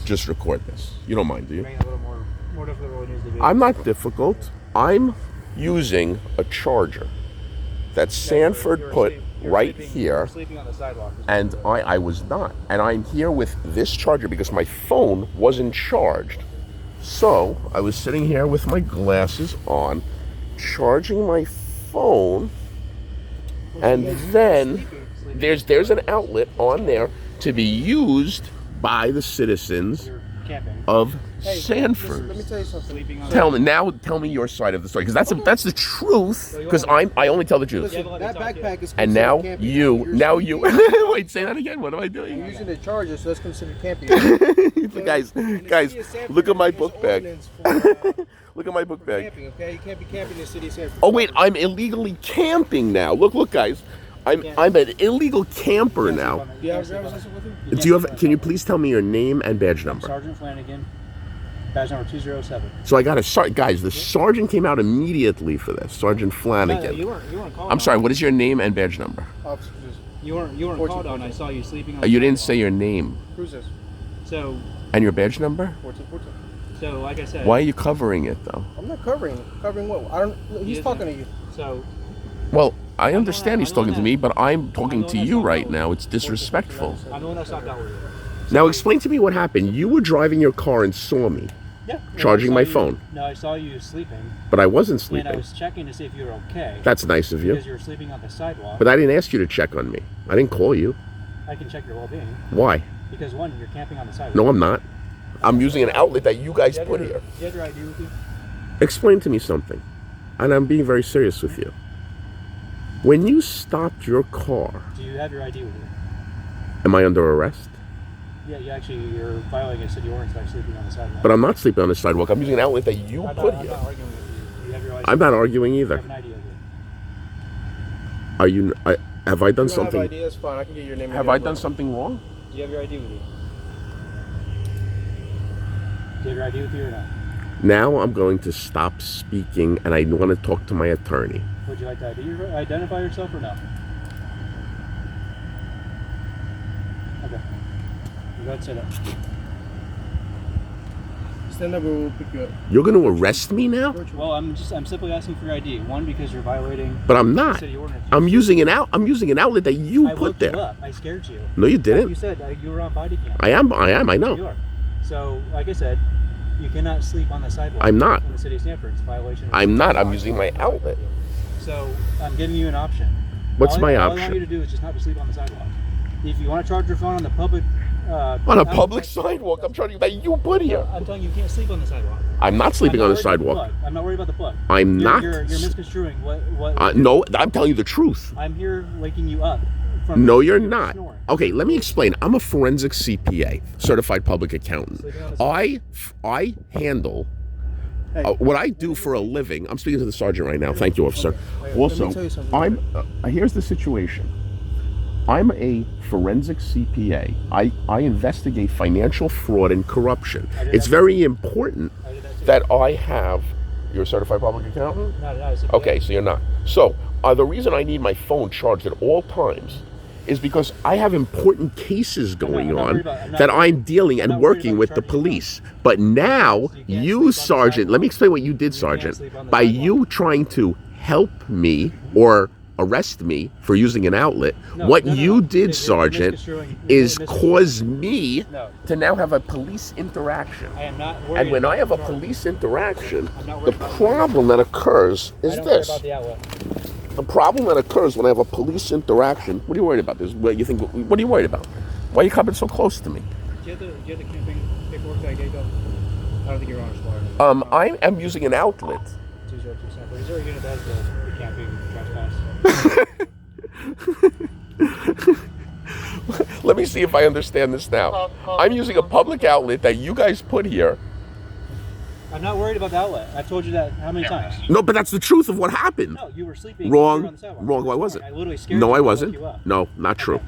just record this. You don't mind, do you? Making it a little more difficult than it needs to be. I'm not difficult. I'm using a charger that Sanford put right here, sleeping on the sidewalk. and I was not. And I'm here with this charger because my phone wasn't charged. So I was sitting here with my glasses on, charging my phone, and then there's an outlet on there to be used by the citizens of Sanford. Let me tell you something. Tell me your side of the story, because that's the truth. Because I only tell the truth. Listen, that backpack is And now camping. you wait, say that again. What am I doing? You're using the charger, so that's considered camping. guys, look at my book bag. Look at my book bag. Camping, okay? You can't be camping in the city of Sanford. Oh wait, I'm illegally camping now. Look, guys. I'm an illegal camper now. Do you have a driver's license with you? Can you please tell me your name and badge number? Sergeant Flanagan, badge number 207. So I got guys, the sergeant came out immediately for this. Sergeant Flanagan. You weren't called I'm sorry, what is your name and badge number? You weren't called on. I saw you sleeping on You didn't say your name. Who's this? So, And your badge number? 14. So, like I said. Why are you covering it though? I'm not covering it. Covering what? He's talking to you. So. Well, I understand he's talking to me, but I'm talking to you right now. It's disrespectful. I'm the one that stopped out with you. Now explain to me what happened. You were driving your car and saw me. Yeah. Charging my phone. No, I saw you sleeping. But I wasn't And sleeping. I was checking to see if you were okay. That's nice of you. Because you were sleeping on the sidewalk. But I didn't ask you to check on me. I didn't call you. I can check your well-being. Why? Because one, you're camping on the sidewalk. No, I'm not. I'm using an outlet that you guys put here. Do you have your ID with you? Explain to me something. And I'm being very serious with you. When you stopped your car, Do you have your ID with you? am I under arrest? Yeah, you're violating a city ordinance by sleeping on the sidewalk. But I'm not sleeping on the sidewalk. I'm using an outlet that you put I'm here. not arguing with you. You have your license. I'm not arguing You either. have an ID with you. Are you? Have I done something? If you don't have ID, that's fine. I can get your name. Have I done something wrong? Do you have your ID with you? Do you have your ID with you or not? Now I'm going to stop speaking, and I want to talk to my attorney. Would you like to identify yourself or no? Okay. You go ahead and sit up. Stand up, we'll pick you up. You're going to arrest me now? Well, I'm simply asking for your ID. One, because you're violating. But I'm not. City ordinance. I'm using an outlet that you I put woke there. you up. I scared you. No, you Like didn't. you said you were on bodycam. I am. I know. You are. So, like I said, you cannot sleep on the sidewalk. I'm not. In the city of Sanford, it's a violation. I'm not. I'm using my outlet. So I'm giving you an option. What's my All I want option? you to do is just not to sleep on the sidewalk. If you want to charge your phone on the public. On a public sidewalk, I'm charging that you put here. I'm telling you, you can't sleep on the sidewalk. I'm not sleeping on the sidewalk. I'm not worried about the plug. I'm not. You're misconstruing what. No, I'm telling you the truth. I'm here waking you up. From No, you're not. snoring. Okay, let me explain. I'm a forensic CPA, certified public accountant. I handle what I do for a living. I'm speaking to the sergeant right now. Thank you, officer. Also, let me tell you something. here's the situation. I'm a forensic CPA. I investigate financial fraud and corruption. It's very important that I have. You're a certified public accountant? Not a CPA. Okay, so you're not. So the reason I need my phone charged at all times is because I have important cases going on that I'm dealing and working with the police. But now you, Sergeant, let me explain what you did, Sergeant. By you trying to help me or arrest me for using an outlet, what you did, Sergeant, is cause me to now have a police interaction. I am not worried. And when I have a police interaction, the problem that occurs is this. About the outlet. The problem that occurs when I have a police interaction. What are you worried about? What are you worried about? Why are you coming so close to me? Do you have the camping paperwork that I gave you? I don't think you're on a I am using an outlet. 202 Sanford. He's already going to the camping trespass. Let me see if I understand this now. I'm using a public outlet that you guys put here. I'm not worried about the outlet. I've told you that how many times? No, but that's the truth of what happened. No, you were sleeping. You were on Wrong. the sidewalk. Wrong. I wasn't. I literally scared No, you. I wasn't. woke you up. No, not true. Okay.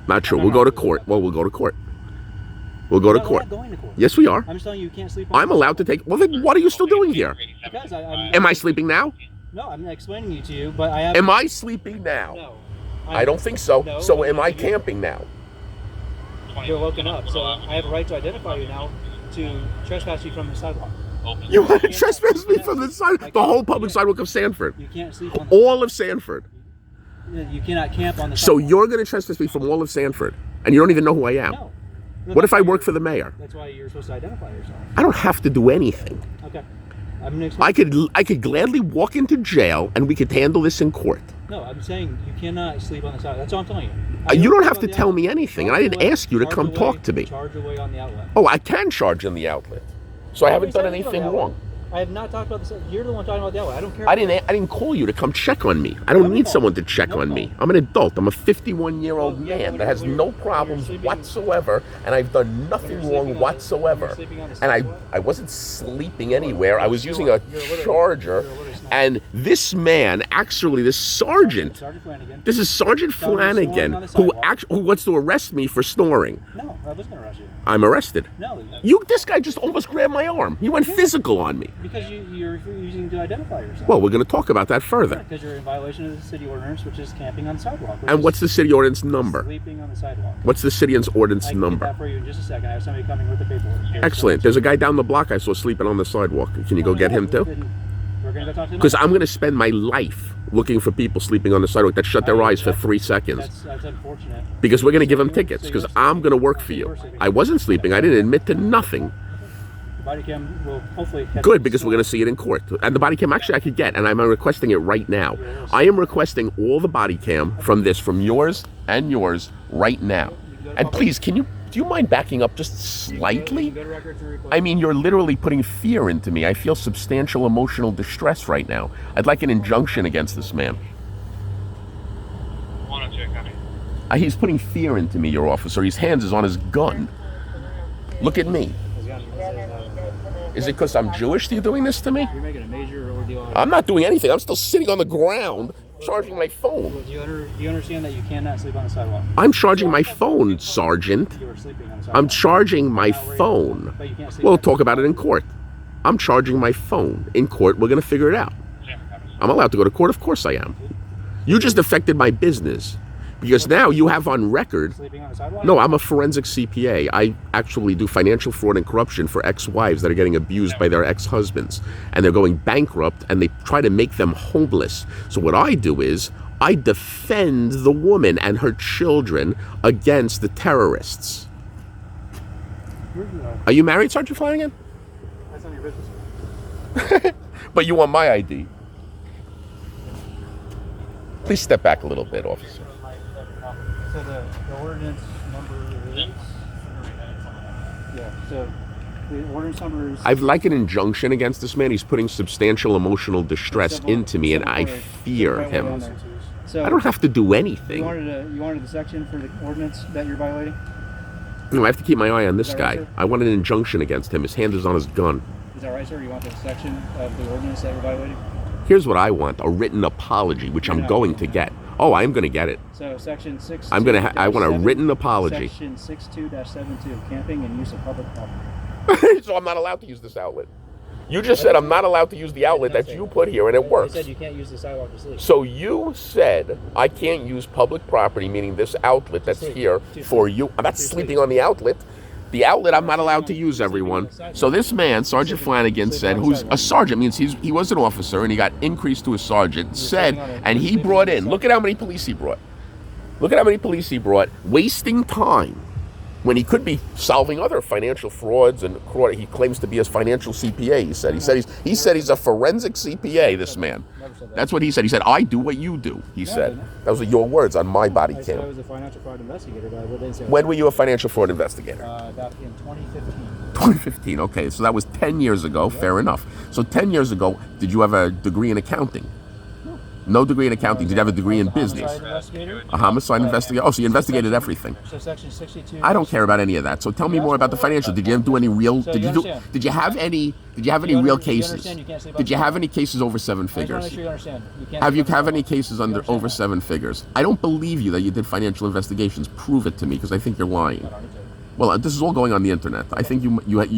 Not true. I'm We'll not go to arguing court. with Well, we'll go to court. We'll go to We're court. not going to court. Yes, we are. I'm just telling you, you can't sleep on I'm allowed to take. Well, then what are you still doing here? Because Am I sleeping now? No, I'm explaining it to you, but I have. Am I sleeping now? No. I don't think so. No, So am I camping now? You're woken up, so I have a right to identify you now to trespass you from the sidewalk. You want to trespass me from the side, the whole public sidewalk of Sanford, You can't sleep on all of Sanford. You cannot camp on the So sidewalk. you're going to trespass me from all of Sanford, and you don't even know who I am. No. What if I work for the mayor? That's why you're supposed to identify yourself. I don't have to do anything. Okay. I'm gonna explain. I could gladly walk into jail, and we could handle this in court. No, I'm saying you cannot sleep on the sidewalk. That's all I'm telling you. You don't have to tell me anything, and I didn't ask you to come talk to me. Charge away on the outlet. Oh, I can charge in the outlet, so I haven't done anything wrong. I have not talked about this. You're the one talking about the outlet. I don't care. I didn't call you to come check on me. I don't need someone to check on me. I'm an adult. I'm a 51-year-old man that has no problems whatsoever, and I've done nothing wrong whatsoever. And I wasn't sleeping anywhere. I was using a charger, and this man, actually, this sergeant, this is Sergeant Flanagan, who wants to arrest me for snoring. No, I was going to arrest you. I'm arrested. No. This guy just almost grabbed my arm. He went physical on me. Because you're refusing to identify yourself. Well, we're going to talk about that further. Because you're in violation of the city ordinance, which is camping on the sidewalk. And what's the city ordinance number? Sleeping on the sidewalk. What's the city ordinance I can number? get that for you in just a second. I have somebody coming with the paperwork. Excellent. There's a guy down the block I saw sleeping on the sidewalk. Can you go get him too? We're going to go talk to him. Because I'm going to spend my life looking for people sleeping on the sidewalk that shut their eyes for 3 seconds. That's unfortunate. Because we're going to give them tickets. Because I'm going to work for you. I wasn't sleeping. I didn't admit to nothing. The body cam will hopefully catch Good, because we're going to see it in court. And the body cam actually I could get, and I'm requesting it right now. I am requesting all the body cam from yours and yours right now. And please, do you mind backing up just slightly? I mean, you're literally putting fear into me. I feel substantial emotional distress right now. I'd like an injunction against this man. He's putting fear into me, your officer. His hands is on his gun. Look at me. Is it because I'm Jewish that you're doing this to me? You're making a major ordeal. I'm not doing anything. I'm still sitting on the ground charging my phone. Do you understand that you cannot sleep on the sidewalk? I'm charging my phone, Sergeant. You were sleeping on the sidewalk. I'm charging my phone. But you can't sleep. We'll talk about it in court. I'm charging my phone. In court, we're going to figure it out. I'm allowed to go to court? Of course I am. You just affected my business. Because now you have on record... Sleeping on the sidewalk? No, I'm a forensic CPA. I actually do financial fraud and corruption for ex-wives that are getting abused by their ex-husbands. And they're going bankrupt, and they try to make them homeless. So what I do is, I defend the woman and her children against the terrorists. Are you married, Sergeant Flanagan? That's none of your business. But you want my ID. Please step back a little bit, officer. So the ordinance number is... Yeah, so the ordinance number is... I'd like an injunction against this man. He's putting substantial emotional distress into me, and I fear him. So I don't have to do anything. You wanted the section for the ordinance that you're violating? No, I have to keep my eye on this Is that guy. right, sir? I want an injunction against him. His hand is on his gun. Is that right, sir? You want the section of the ordinance that you're violating? Here's what I want: a written apology, which I'm going to get. Oh, I'm going to get it. So section 6. I want a written apology. Section 62-72, camping and use of public property. So I'm not allowed to use this outlet. You just said I'm not allowed to use the outlet that you put here, and it works. You said you can't use the sidewalk to sleep. So you said I can't use public property, meaning this outlet that's here for you. I'm not sleeping on the outlet. The outlet I'm not allowed to use, everyone. So this man, Sergeant Flanagan, said, who's a sergeant, means he was an officer and he got increased to a sergeant, said, and he brought in, look at how many police he brought. Look at how many police he brought, wasting time when he could be solving other financial frauds and fraud. He claims to be a financial CPA, he said he's a forensic CPA, this man. That's what he said. He said, I do what you do, he said. Those are your words on my body I said I cam. was a financial fraud investigator, but I didn't say When were you a financial fraud investigator? back in 2015. 2015, okay, so that was 10 years ago, fair enough. So 10 years ago, did you have a degree in accounting? No degree in accounting. Did you have a degree in business? A homicide investigator? Oh, so you investigated everything. So section 62. I don't care about any of that. So tell me more about the financial. Did you do any real? Did you have any real cases? Did you have any cases over 7 figures? I just want to make sure you understand. You can't Have any cases under over 7 figures? I don't believe you that you did financial investigations. Prove it to me, because I think you're lying. Well, this is all going on the internet. I think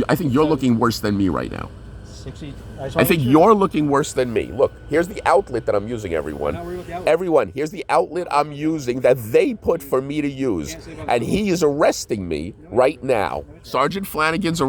I think you're looking worse than me right now. See, I think you're looking worse than me. Look, here's the outlet that I'm using, everyone. I'm not worried about the outlet. Everyone, here's the outlet I'm using that they put for me to use. And he is arresting me right now. Sergeant Flanagan's arresting